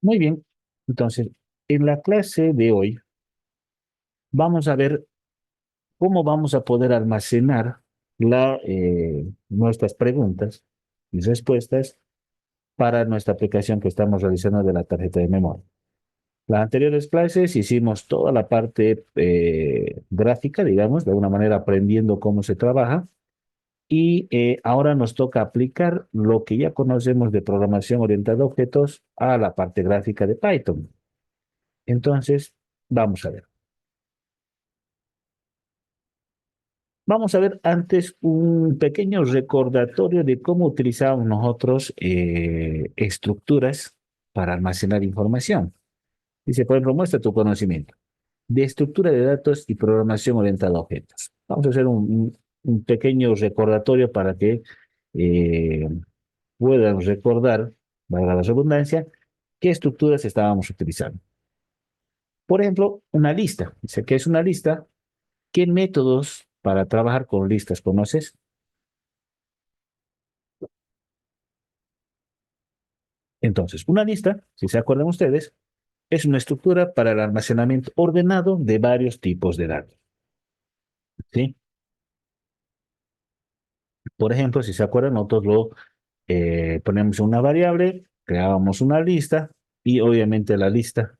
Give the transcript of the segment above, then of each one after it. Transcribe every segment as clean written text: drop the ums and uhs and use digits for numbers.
Muy bien. Entonces, en la clase de hoy vamos a ver cómo vamos a poder almacenar nuestras preguntas y respuestas para nuestra aplicación que estamos realizando de la tarjeta de memoria. Las anteriores clases hicimos toda la parte gráfica, digamos, de alguna manera aprendiendo cómo se trabaja. Y ahora nos toca aplicar lo que ya conocemos de programación orientada a objetos a la parte gráfica de Python. Entonces, vamos a ver. Vamos a ver antes un pequeño recordatorio de cómo utilizamos nosotros estructuras para almacenar información. Dice, por ejemplo, muestra tu conocimiento de estructura de datos y programación orientada a objetos. Vamos a hacer un pequeño recordatorio para que eh, puedan recordar, valga la redundancia, qué estructuras estábamos utilizando. Por ejemplo, una lista. Dice, ¿qué es una lista? ¿Qué métodos para trabajar con listas conoces? Entonces, una lista, si se acuerdan ustedes, es una estructura para el almacenamiento ordenado de varios tipos de datos. ¿Sí? Por ejemplo, si se acuerdan, nosotros lo ponemos una variable, creábamos una lista y obviamente la lista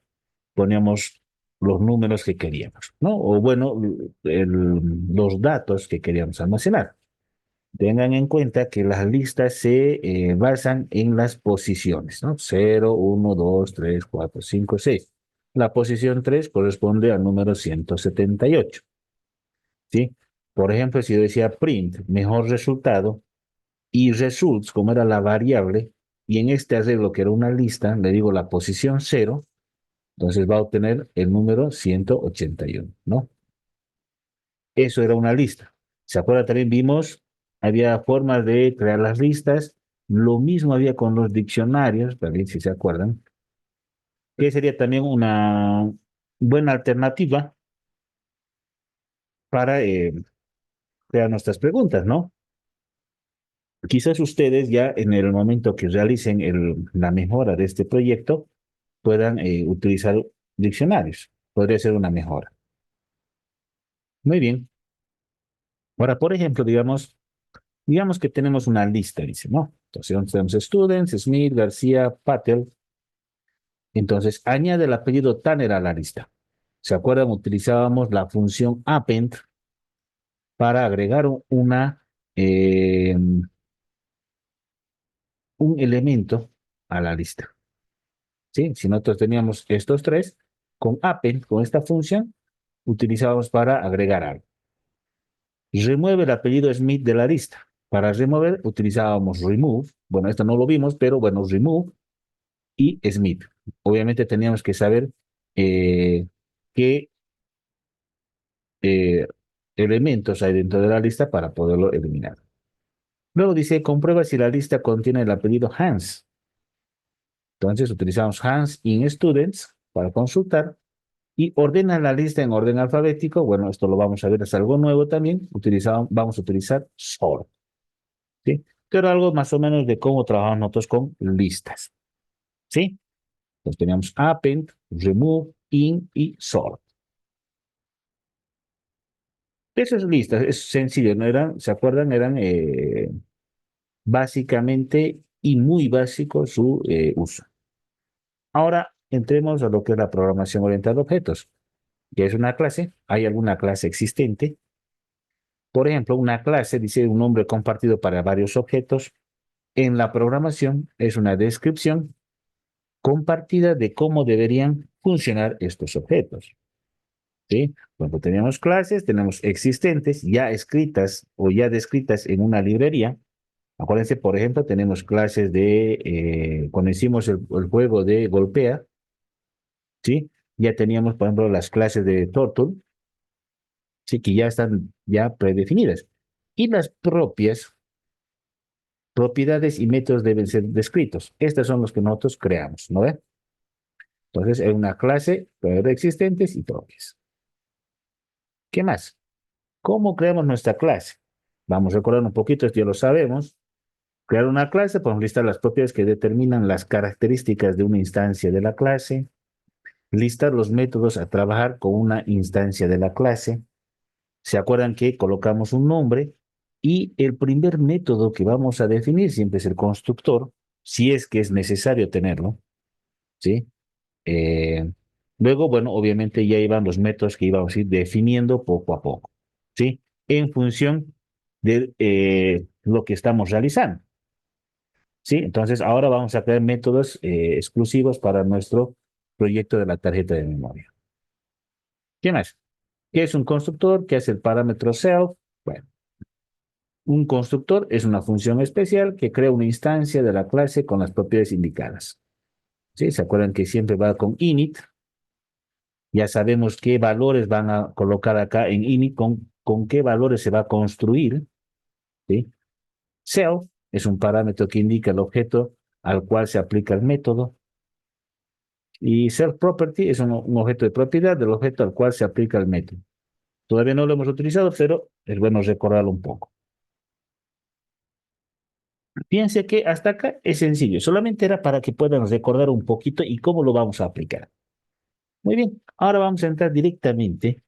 poníamos los números que queríamos, ¿no? O bueno, los datos que queríamos almacenar. Tengan en cuenta que las listas se basan en las posiciones, ¿no? 0, 1, 2, 3, 4, 5, 6. La posición 3 corresponde al número 178, ¿sí? Por ejemplo, si yo decía print, mejor resultado, y results, como era la variable, y en este arreglo que era una lista, le digo la posición 0, entonces va a obtener el número 181, ¿no? Eso era una lista. ¿Se acuerda? También vimos, había formas de crear las listas. Lo mismo había con los diccionarios, también si se acuerdan, que sería también una buena alternativa para crear nuestras preguntas, ¿no? Quizás ustedes ya en el momento que realicen la mejora de este proyecto puedan utilizar diccionarios. Podría ser una mejora. Muy bien. Ahora, por ejemplo, digamos que tenemos una lista, dice, ¿no? Entonces tenemos Students, Smith, García, Patel. Entonces añade el apellido Tanner a la lista. ¿Se acuerdan? Utilizábamos la función append para agregar un elemento a la lista. ¿Sí? Si nosotros teníamos estos tres, con append, con esta función, utilizábamos para agregar algo. Remueve el apellido Smith de la lista. Para remover utilizábamos remove. Bueno, esto no lo vimos, pero bueno, remove y Smith. Obviamente teníamos que saber eh, qué eh, elementos hay dentro de la lista para poderlo eliminar. Luego dice, comprueba si la lista contiene el apellido Hans. Entonces utilizamos Hans in Students para consultar y ordena la lista en orden alfabético. Bueno, esto lo vamos a ver, es algo nuevo también. Vamos a utilizar sort. ¿Sí? Pero algo más o menos de cómo trabajamos nosotros con listas. ¿Sí? Entonces teníamos append, remove, in y sort. Esas listas, es sencillo, ¿no? ¿Se acuerdan? Eran básicamente y muy básico su uso. Ahora entremos a lo que es la programación orientada a objetos, que es una clase. ¿Hay alguna clase existente? Por ejemplo, una clase dice un nombre compartido para varios objetos. En la programación es una descripción compartida de cómo deberían funcionar estos objetos. ¿Sí? Cuando tenemos clases, tenemos existentes, ya escritas o ya descritas en una librería. Acuérdense, por ejemplo, tenemos clases cuando hicimos el juego de golpea, ¿sí? Ya teníamos, por ejemplo, las clases de Turtle, ¿sí? Que ya están ya predefinidas. Y las propias propiedades y métodos deben ser descritos. Estos son los que nosotros creamos, ¿no ve? Entonces, es una clase existentes y propias. ¿Qué más? ¿Cómo creamos nuestra clase? Vamos a recordar un poquito, esto ya lo sabemos. Crear una clase, podemos listar las propiedades que determinan las características de una instancia de la clase, listar los métodos a trabajar con una instancia de la clase. ¿Se acuerdan que colocamos un nombre y el primer método que vamos a definir siempre es el constructor, si es que es necesario tenerlo, ¿sí? Eh, Luego, bueno, obviamente ya iban los métodos que íbamos a ir definiendo poco a poco, ¿sí? En función de lo que estamos realizando, ¿sí? Entonces, ahora vamos a crear métodos exclusivos para nuestro proyecto de la tarjeta de memoria. ¿Qué más? ¿Qué es un constructor? ¿Qué es el parámetro self? Bueno, un constructor es una función especial que crea una instancia de la clase con las propiedades indicadas. ¿Sí? ¿Se acuerdan que siempre va con init? Ya sabemos qué valores van a colocar acá en init, con qué valores se va a construir. ¿Sí? Self es un parámetro que indica el objeto al cual se aplica el método. Y self property es un objeto de propiedad del objeto al cual se aplica el método. Todavía no lo hemos utilizado, pero es bueno recordarlo un poco. Piense que hasta acá es sencillo, solamente era para que puedan recordar un poquito y cómo lo vamos a aplicar. Muy bien, ahora vamos a entrar directamente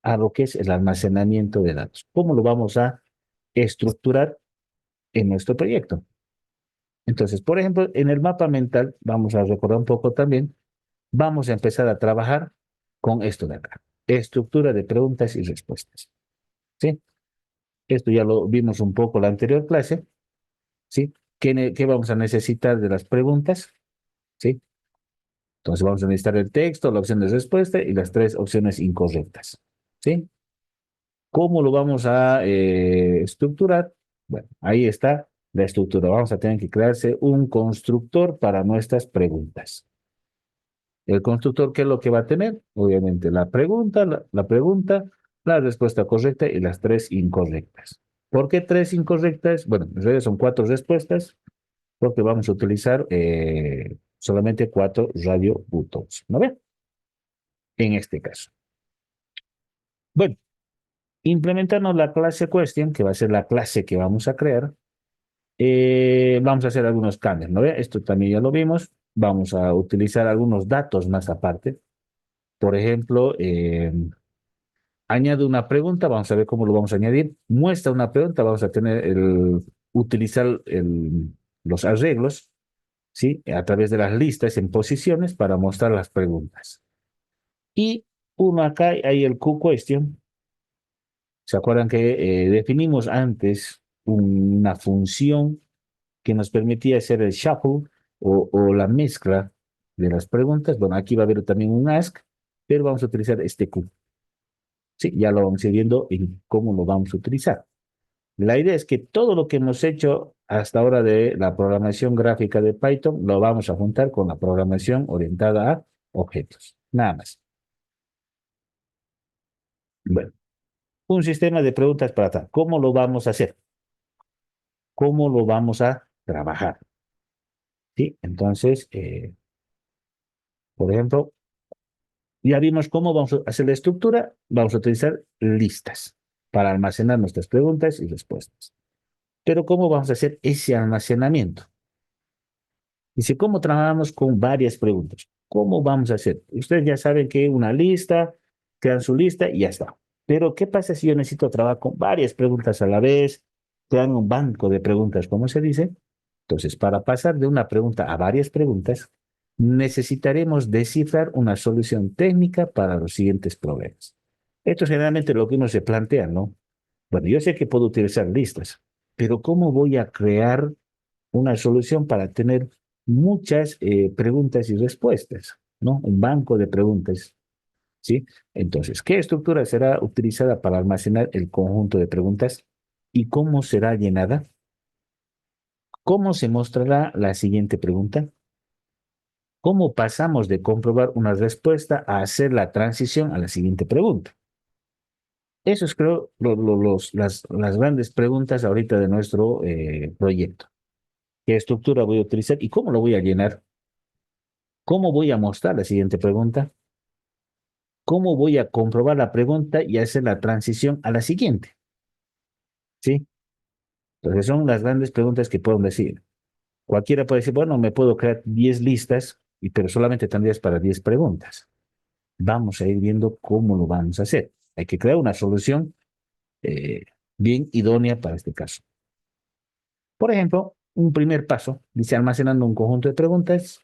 a lo que es el almacenamiento de datos. ¿Cómo lo vamos a estructurar en nuestro proyecto? Entonces, por ejemplo, en el mapa mental, vamos a recordar un poco también, vamos a empezar a trabajar con esto de acá, estructura de preguntas y respuestas. ¿Sí? Esto ya lo vimos un poco en la anterior clase. ¿Sí? ¿Qué vamos a necesitar de las preguntas? ¿Sí? Entonces vamos a necesitar el texto, la opción de respuesta y las tres opciones incorrectas. ¿Sí? ¿Cómo lo vamos a estructurar? Bueno, ahí está la estructura. Vamos a tener que crearse un constructor para nuestras preguntas. El constructor, ¿qué es lo que va a tener? Obviamente la pregunta, la respuesta correcta y las tres incorrectas. ¿Por qué tres incorrectas? Bueno, en realidad son cuatro respuestas porque vamos a utilizar solamente cuatro radio buttons. ¿No ve? En este caso. Bueno, implementando la clase question, que va a ser la clase que vamos a crear, vamos a hacer algunos cambios, ¿no ve? Esto también ya lo vimos. Vamos a utilizar algunos datos más aparte. Por ejemplo, añade una pregunta, vamos a ver cómo lo vamos a añadir. Muestra una pregunta, vamos a tener utilizar los arreglos, ¿sí? A través de las listas en posiciones para mostrar las preguntas. Y uno acá hay el Q-question. ¿Se acuerdan que definimos antes una función que nos permitía hacer el shuffle o la mezcla de las preguntas? Bueno, aquí va a haber también un ask, pero vamos a utilizar este Q. Sí, ya lo vamos a ir viendo en cómo lo vamos a utilizar. La idea es que todo lo que hemos hecho hasta ahora de la programación gráfica de Python lo vamos a juntar con la programación orientada a objetos. Nada más. Bueno, un sistema de preguntas para tal. ¿Cómo lo vamos a hacer? ¿Cómo lo vamos a trabajar? ¿Sí? Entonces, por ejemplo, ya vimos cómo vamos a hacer la estructura. Vamos a utilizar listas para almacenar nuestras preguntas y respuestas. Pero ¿cómo vamos a hacer ese almacenamiento? Dice, ¿cómo trabajamos con varias preguntas? ¿Cómo vamos a hacer? Ustedes ya saben que una lista, crean su lista y ya está. Pero ¿qué pasa si yo necesito trabajar con varias preguntas a la vez? Crean un banco de preguntas, ¿cómo se dice? Entonces, para pasar de una pregunta a varias preguntas, necesitaremos descifrar una solución técnica para los siguientes problemas. Esto es generalmente lo que uno se plantea, ¿no? Bueno, yo sé que puedo utilizar listas, pero ¿cómo voy a crear una solución para tener muchas preguntas y respuestas, ¿no? Un banco de preguntas, ¿sí? Entonces, ¿qué estructura será utilizada para almacenar el conjunto de preguntas y cómo será llenada? ¿Cómo se mostrará la siguiente pregunta? ¿Cómo pasamos de comprobar una respuesta a hacer la transición a la siguiente pregunta? Eso es, creo, las grandes preguntas ahorita de nuestro proyecto. ¿Qué estructura voy a utilizar y cómo lo voy a llenar? ¿Cómo voy a mostrar la siguiente pregunta? ¿Cómo voy a comprobar la pregunta y hacer la transición a la siguiente? ¿Sí? Entonces son las grandes preguntas que puedo decir. Cualquiera puede decir, bueno, me puedo crear 10 listas, pero solamente tendrías para 10 preguntas. Vamos a ir viendo cómo lo vamos a hacer. Hay que crear una solución eh, bien idónea para este caso. Por ejemplo, un primer paso, dice almacenando un conjunto de preguntas,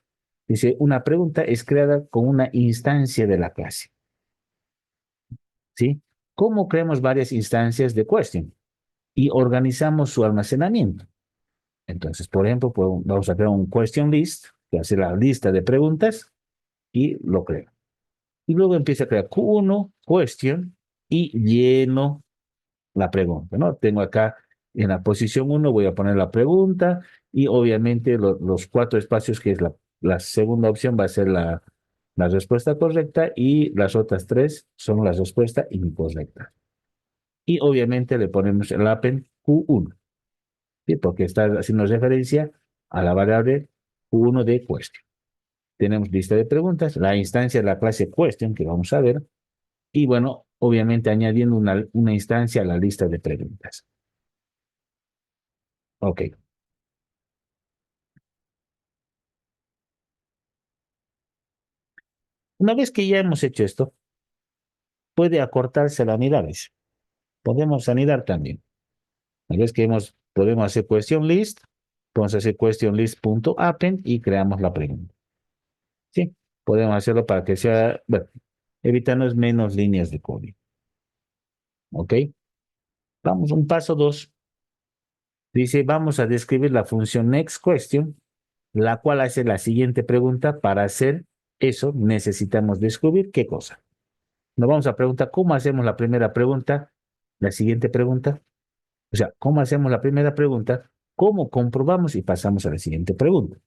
dice una pregunta es creada con una instancia de la clase, ¿sí? ¿Cómo creamos varias instancias de question y organizamos su almacenamiento? Entonces, por ejemplo, vamos a crear un question list, que hace la lista de preguntas y lo creo. Y luego empieza a crear Q1, question, y lleno la pregunta, ¿no? Tengo acá en la posición 1, voy a poner la pregunta y obviamente los 4 espacios, que es la segunda opción, va a ser la respuesta correcta y las otras 3 son la respuesta incorrecta. Y obviamente le ponemos el append Q1, ¿sí? Porque está haciendo referencia a la variable Q1 de question. Tenemos lista de preguntas, la instancia de la clase question que vamos a ver, y bueno, obviamente añadiendo una instancia a la lista de preguntas. Ok. Una vez que ya hemos hecho esto, puede acortarse la unidades. Podemos anidar también. Una vez que podemos hacer question list, podemos hacer question list.append y creamos la pregunta. ¿Sí? Podemos hacerlo para que sea, bueno, evitarnos menos líneas de código. ¿Ok? Vamos, un paso 2. Dice, vamos a describir la función next question, la cual hace la siguiente pregunta. Para hacer eso, necesitamos descubrir qué cosa. Nos vamos a preguntar, ¿cómo hacemos la primera pregunta? La siguiente pregunta. O sea, ¿cómo hacemos la primera pregunta? ¿Cómo comprobamos y pasamos a la siguiente pregunta?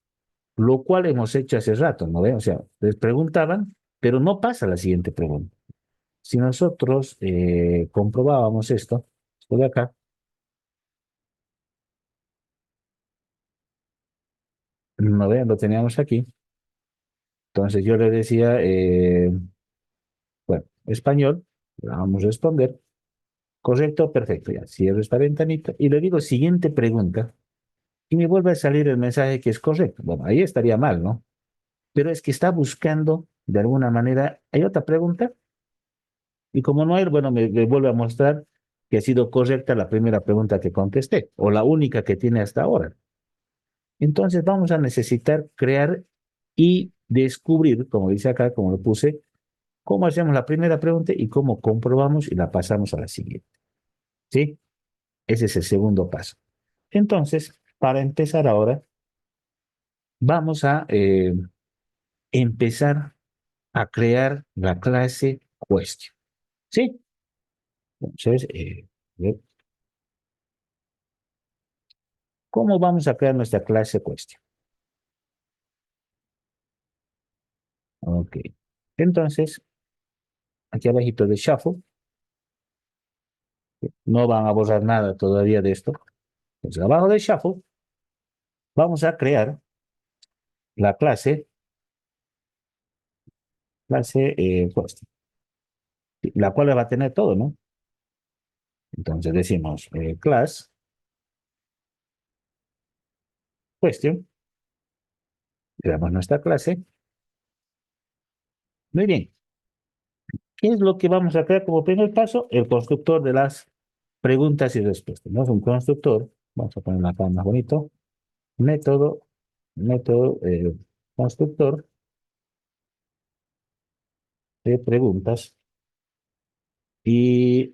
Lo cual hemos hecho hace rato, ¿no ven? O sea, les preguntaban, pero no pasa a la siguiente pregunta. Si nosotros comprobábamos esto de acá, no ven, lo teníamos aquí. Entonces yo le decía, bueno, español, le vamos a responder. Correcto, perfecto, ya cierro esta ventanita y le digo siguiente pregunta y me vuelve a salir el mensaje que es correcto. Bueno, ahí estaría mal, ¿no? Pero es que está buscando, de alguna manera, hay otra pregunta, y como no hay, bueno, me vuelve a mostrar que ha sido correcta la primera pregunta que contesté, o la única que tiene hasta ahora. Entonces vamos a necesitar crear y descubrir, como dice acá, como lo puse, cómo hacemos la primera pregunta y cómo comprobamos y la pasamos a la siguiente. ¿Sí? Ese es el segundo paso. Entonces, para empezar ahora, vamos a empezar a crear la clase question. ¿Sí? Entonces, ¿cómo vamos a crear nuestra clase question? Ok. Entonces, aquí abajito de Shuffle, no van a borrar nada todavía de esto. Entonces, abajo de Shuffle, vamos a crear la clase question, la cual va a tener todo, ¿no? Entonces decimos class question, creamos nuestra clase. Muy bien. ¿Qué es lo que vamos a crear como primer paso? El constructor de las preguntas y respuestas. ¿No? Es un constructor. Vamos a poner acá más bonito. Método constructor de preguntas y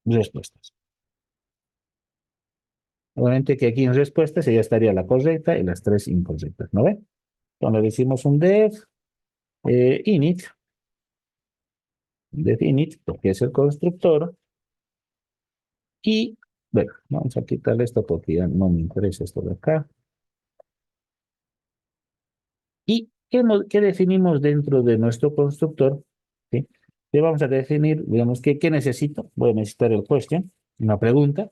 respuestas. Obviamente que aquí en respuestas ya estaría la correcta y las 3 incorrectas, ¿no ven? Entonces le decimos un def init, porque es el constructor, y bueno, vamos a quitarle esto porque ya no me interesa esto de acá. ¿Y qué definimos dentro de nuestro constructor? ¿Sí? Le vamos a definir, digamos, ¿qué necesito? Voy a necesitar el question, una pregunta.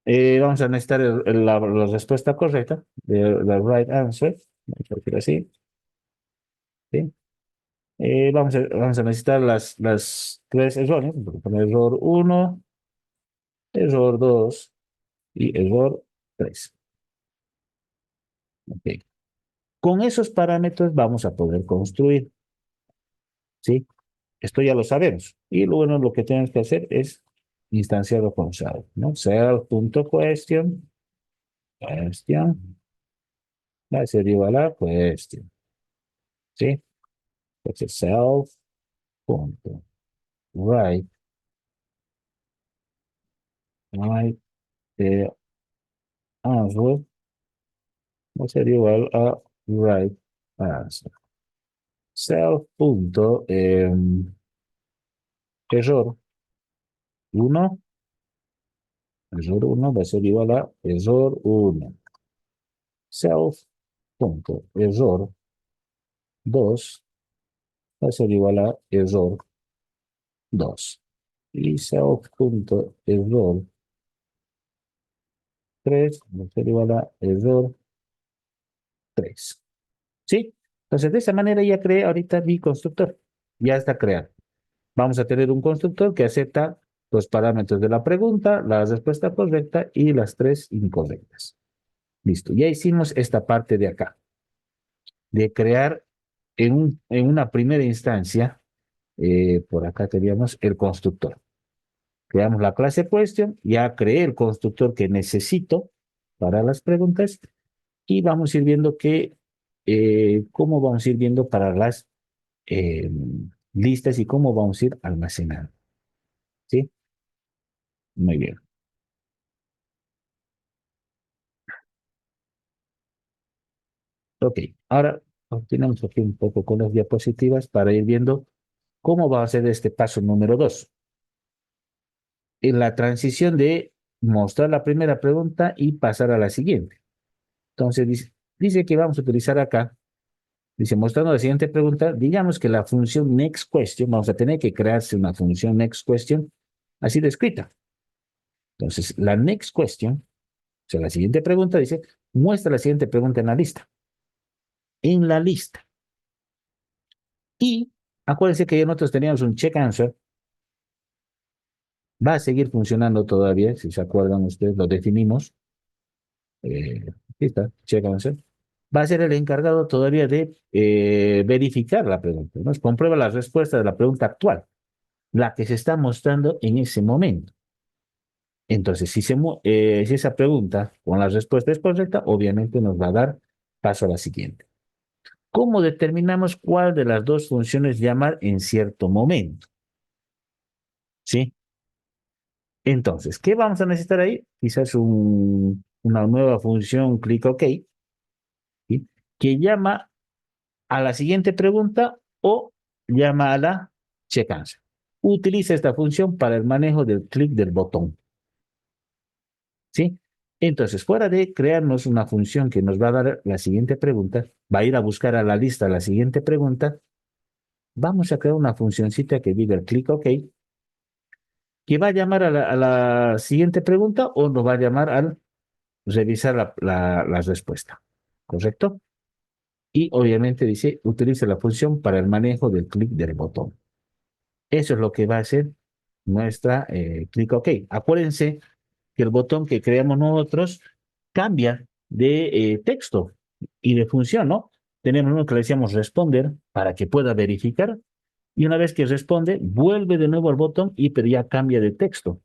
Vamos a necesitar la respuesta correcta, la right answer, vamos a decir así. ¿Sí? Vamos a necesitar las 3 errores. Voy a poner error 1, error 2 y error 3. Ok. Con esos parámetros vamos a poder construir, ¿sí? Esto ya lo sabemos. Y lo bueno, lo que tenemos que hacer es instanciarlo con self, ¿no? Self.question, question, va a ser igual a question, ¿sí? Entonces, self.write, write the answer, va a ser igual a write answer. Self.error 1, error 1 va a ser igual a error 1. Self.error 2 va a ser igual a error 2. Y self.error 3 va a ser igual a error 3. ¿Sí? Entonces, de esa manera ya creé ahorita mi constructor. Ya está creado. Vamos a tener un constructor que acepta los parámetros de la pregunta, la respuesta correcta y las 3 incorrectas. Listo. Ya hicimos esta parte de acá, de crear en una primera instancia, por acá teníamos el constructor. Creamos la clase question, ya creé el constructor que necesito para las preguntas y vamos a ir viendo cómo vamos a ir viendo para las eh, listas y cómo vamos a ir almacenando. ¿Sí? Muy bien. Ok, ahora continuamos aquí un poco con las diapositivas para ir viendo cómo va a ser este paso número 2. En la transición de mostrar la primera pregunta y pasar a la siguiente. Entonces dice que vamos a utilizar acá, dice mostrando la siguiente pregunta, digamos que la función next question, vamos a tener que crearse una función next question así de escrita. Entonces, la next question, o sea, la siguiente pregunta dice, muestra la siguiente pregunta en la lista. En la lista. Y acuérdense que ya nosotros teníamos un check answer, va a seguir funcionando todavía, si se acuerdan ustedes, lo definimos. Aquí está, check answer. Va a ser el encargado todavía de verificar la pregunta, ¿no? Comprueba la respuesta de la pregunta actual, la que se está mostrando en ese momento. Entonces, si esa pregunta con la respuesta es correcta, obviamente nos va a dar paso a la siguiente. ¿Cómo determinamos cuál de las dos funciones llamar en cierto momento? ¿Sí? Entonces, ¿qué vamos a necesitar ahí? Quizás una nueva función click OK, ¿sí? Que llama a la siguiente pregunta o llama a la check answer. Utiliza esta función para el manejo del clic del botón. ¿Sí? Entonces, fuera de crearnos una función que nos va a dar la siguiente pregunta, va a ir a buscar a la lista la siguiente pregunta, vamos a crear una funcioncita que diga el clic OK, que va a llamar a la siguiente pregunta o nos va a llamar al revisar la respuesta. ¿Correcto? Y obviamente dice, utiliza la función para el manejo del clic del botón. Eso es lo que va a hacer nuestra clic OK. Acuérdense que el botón que creamos nosotros cambia de texto y de función, ¿no? Tenemos uno que le decíamos responder para que pueda verificar y una vez que responde, vuelve de nuevo al botón y pero ya cambia de texto.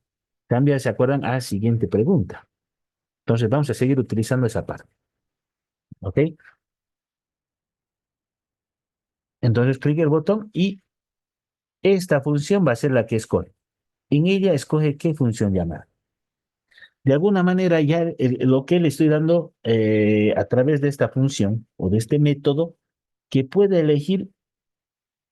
Cambia, ¿se acuerdan? A siguiente pregunta. Entonces vamos a seguir utilizando esa parte. ¿Ok? Entonces clic el botón y esta función va a ser la que escoge. En ella escoge qué función llamar. De alguna manera ya lo que le estoy dando a través de esta función o de este método, que puede elegir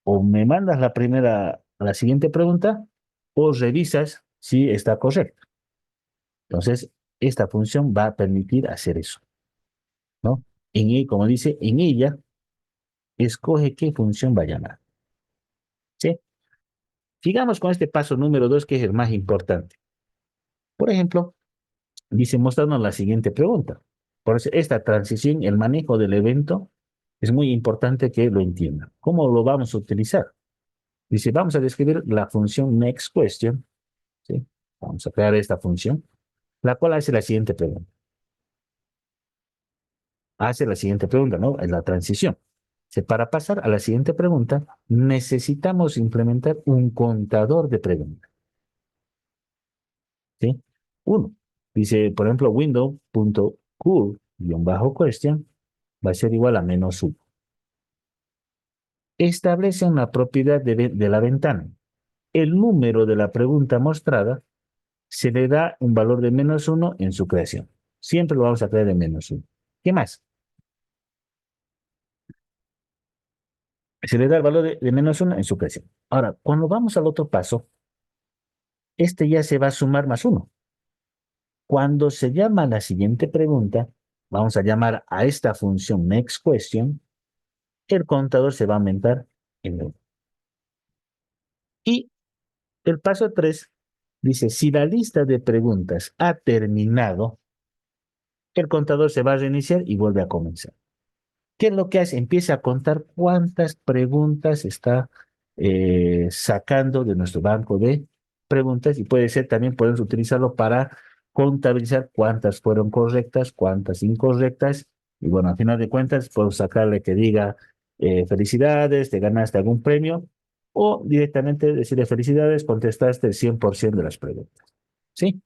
o me mandas la siguiente pregunta o revisas si está correcta. Entonces, esta función va a permitir hacer eso, ¿no? Como dice, en ella escoge qué función va a llamar. ¿Sí? Sigamos con este paso número 2, que es el más importante. Por ejemplo, dice, mostrarnos la siguiente pregunta. Por eso, esta transición, el manejo del evento, es muy importante que lo entiendan. ¿Cómo lo vamos a utilizar? Dice, vamos a describir la función next question, ¿sí? Vamos a crear esta función. la cual hace la siguiente pregunta. Hace la siguiente pregunta, ¿no? Es la transición. Para pasar a la siguiente pregunta, necesitamos implementar un contador de preguntas, ¿sí? Uno, dice, por ejemplo, window.curl-question va a ser igual a -1. Establece una propiedad de la ventana. El número de la pregunta mostrada se le da un valor de -1 en su creación. Siempre lo vamos a crear de -1. ¿Qué más? Se le da el valor de -1 en su creación. Ahora, cuando vamos al otro paso, este ya se va a sumar +1. Cuando se llama la siguiente pregunta, vamos a llamar a esta función next question, el contador se va a aumentar en 1. Y el paso 3 dice, si la lista de preguntas ha terminado, el contador se va a reiniciar y vuelve a comenzar. ¿Qué es lo que hace? Empieza a contar cuántas preguntas está sacando de nuestro banco de preguntas y puede ser también, podemos utilizarlo para contabilizar cuántas fueron correctas, cuántas incorrectas y bueno, al final de cuentas puedo sacarle que diga felicidades, te ganaste algún premio o directamente decirle felicidades, contestaste el 100% de las preguntas. ¿Sí?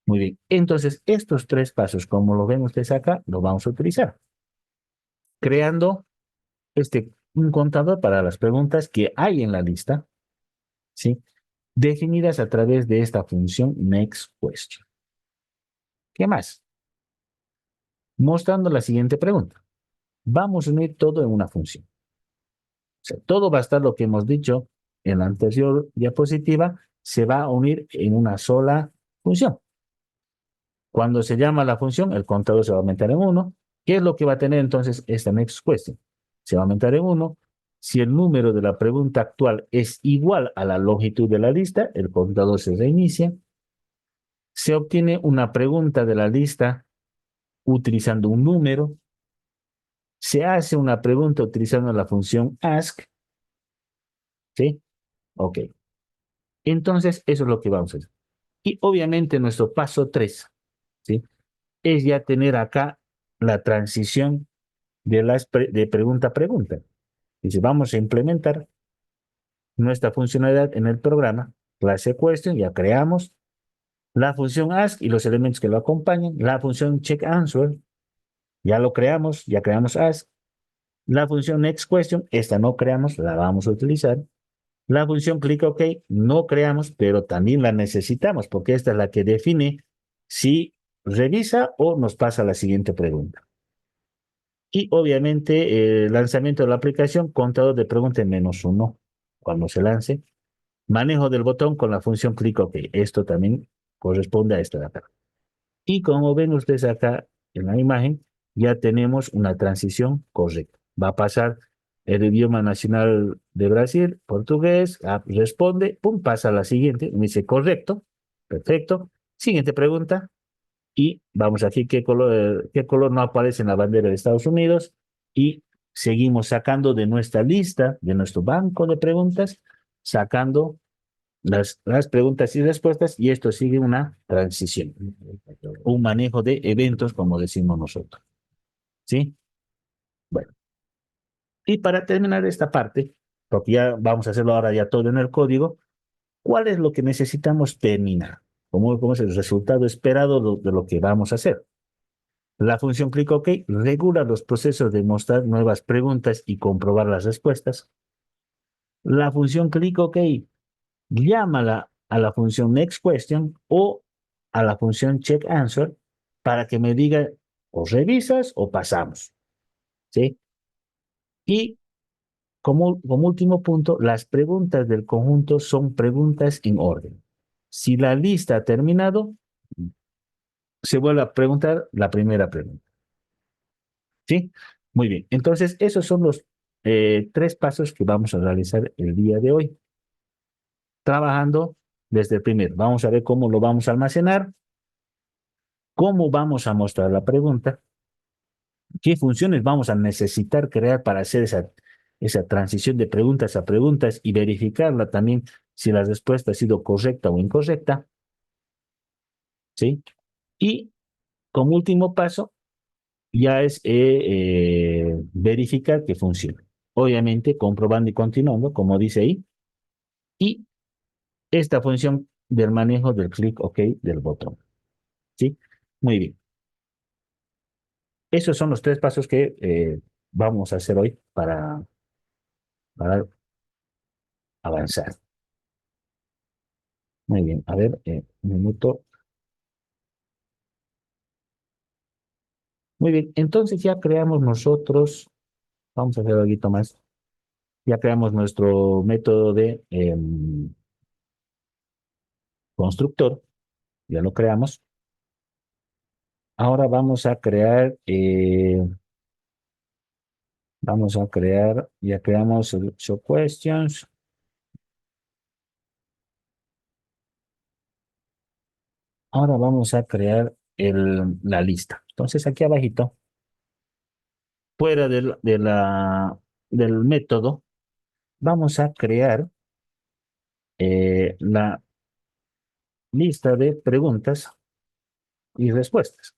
Muy bien. Entonces, estos tres pasos, como lo ven ustedes acá, los vamos a utilizar creando un contador para las preguntas que hay en la lista, ¿sí? Definidas a través de esta función next question. ¿Qué más? Mostrando la siguiente pregunta. Vamos a unir todo en una función. O sea, todo va a estar lo que hemos dicho en la anterior diapositiva, se va a unir en una sola función. Cuando se llama la función, el contador se va a aumentar en 1. ¿Qué es lo que va a tener entonces esta next question? Se va a aumentar en 1. Si el número de la pregunta actual es igual a la longitud de la lista, el contador se reinicia. Se obtiene una pregunta de la lista utilizando un número. Se hace una pregunta utilizando la función ask. ¿Sí? Ok. Entonces, eso es lo que vamos a hacer. Y obviamente nuestro paso 3, ¿sí? Es ya tener acá la transición de pregunta a pregunta. Dice, vamos a implementar nuestra funcionalidad en el programa, clase question, ya creamos, la función ask y los elementos que lo acompañan, la función check answer, ya lo creamos, ya creamos ask, la función next question, esta no creamos, la vamos a utilizar, la función click OK, no creamos, pero también la necesitamos porque esta es la que define si revisa o nos pasa a la siguiente pregunta. Y obviamente el lanzamiento de la aplicación, contador de preguntas en -1 cuando se lance. Manejo del botón con la función clic OK. Esto también corresponde a esta de acá. Y como ven ustedes acá en la imagen, ya tenemos una transición correcta. Va a pasar el idioma nacional de Brasil, portugués, responde, pum, pasa a la siguiente, me dice correcto, perfecto. Siguiente pregunta, y vamos aquí, qué color no aparece en la bandera de Estados Unidos? Y seguimos sacando de nuestra lista, de nuestro banco de preguntas, sacando las preguntas y respuestas, y esto sigue una transición, un manejo de eventos, como decimos nosotros. ¿Sí? Bueno, y para terminar esta parte, porque ya vamos a hacerlo ahora ya todo en el código, ¿cuál es lo que necesitamos terminar? ¿Cómo es el resultado esperado de lo que vamos a hacer? La función click OK regula los procesos de mostrar nuevas preguntas y comprobar las respuestas. La función click OK llámala a la función next question o a la función check answer para que me diga o revisas o pasamos. ¿Sí? Y como último punto, las preguntas del conjunto son preguntas en orden. Si la lista ha terminado, se vuelve a preguntar la primera pregunta. ¿Sí? Muy bien. Entonces, esos son los tres pasos que vamos a realizar el día de hoy. Trabajando desde el primero. Vamos a ver cómo lo vamos a almacenar, cómo vamos a mostrar la pregunta, qué funciones vamos a necesitar crear para hacer esa transición de preguntas a preguntas y verificarla también si la respuesta ha sido correcta o incorrecta. ¿Sí? Y como último paso, ya es verificar que funcione. Obviamente, comprobando y continuando, como dice ahí, y esta función del manejo del clic OK del botón. ¿Sí? Muy bien. Esos son los tres pasos que vamos a hacer hoy para avanzar. Muy bien. A ver, un minuto. Muy bien. Entonces ya creamos nosotros, vamos a hacer algo más. Ya creamos nuestro método de constructor. Ya lo creamos. Ahora ya creamos el show questions. Ahora vamos a crear la lista. Entonces aquí abajito, fuera del método, vamos a crear la lista de preguntas y respuestas.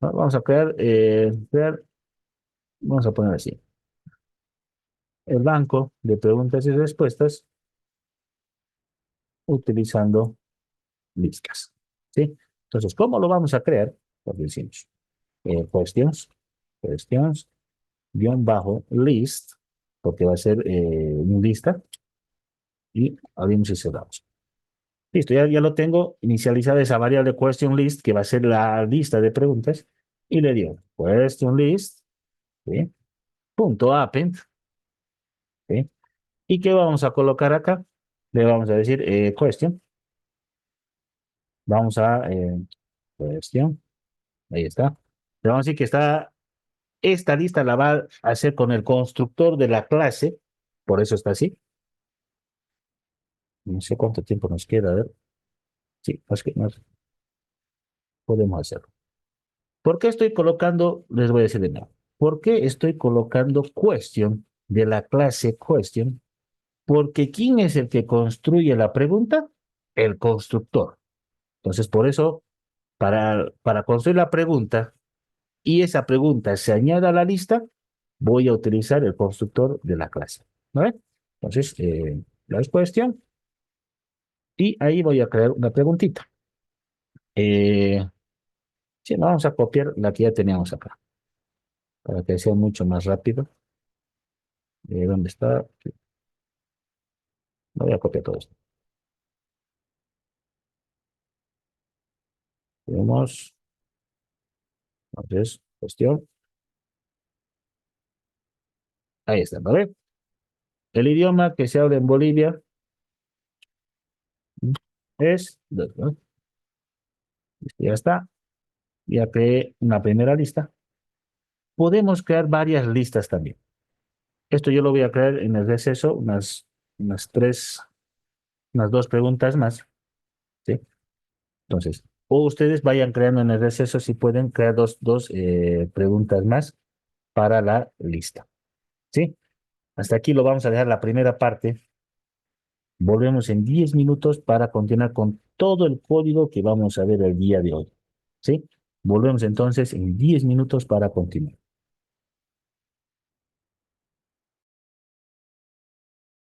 ¿No? Vamos a vamos a poner así, el banco de preguntas y respuestas utilizando listas. ¿Sí? Entonces, ¿cómo lo vamos a crear? Lo decimos, questions, questions, guión bajo, list, porque va a ser una lista, y abrimos y cerramos. Listo, ya lo tengo inicializada esa variable question list, que va a ser la lista de preguntas, y le digo question list, ¿sí? Punto append, ¿sí? ¿Y qué vamos a colocar acá? Le vamos a decir question, vamos a question, ahí está. Le vamos a decir que esta lista la va a hacer con el constructor de la clase, por eso está así. No sé cuánto tiempo nos queda, a ver. Sí, es que podemos hacerlo. ¿Por qué estoy colocando, les voy a decir de nuevo, ¿por qué estoy colocando question de la clase question? Porque ¿quién es el que construye la pregunta? El constructor. Entonces, por eso, para construir la pregunta y esa pregunta se añada a la lista, voy a utilizar el constructor de la clase. ¿Vale? Entonces, la es question y ahí voy a crear una preguntita. Sí, vamos a copiar la que ya teníamos acá, para que sea mucho más rápido. ¿Dónde está? Voy a copiar todo esto. Tenemos, entonces, cuestión. Ahí está, ¿vale? El idioma que se habla en Bolivia es, ¿no? Ya está. Ya creé una primera lista. Podemos crear varias listas también. Esto yo lo voy a crear en el receso, unas dos preguntas más, ¿sí? Entonces, o ustedes vayan creando en el receso si pueden crear dos preguntas más para la lista, ¿sí? Hasta aquí lo vamos a dejar la primera parte. Volvemos en 10 minutos para continuar con todo el código que vamos a ver el día de hoy, ¿sí? Volvemos entonces en 10 minutos para continuar.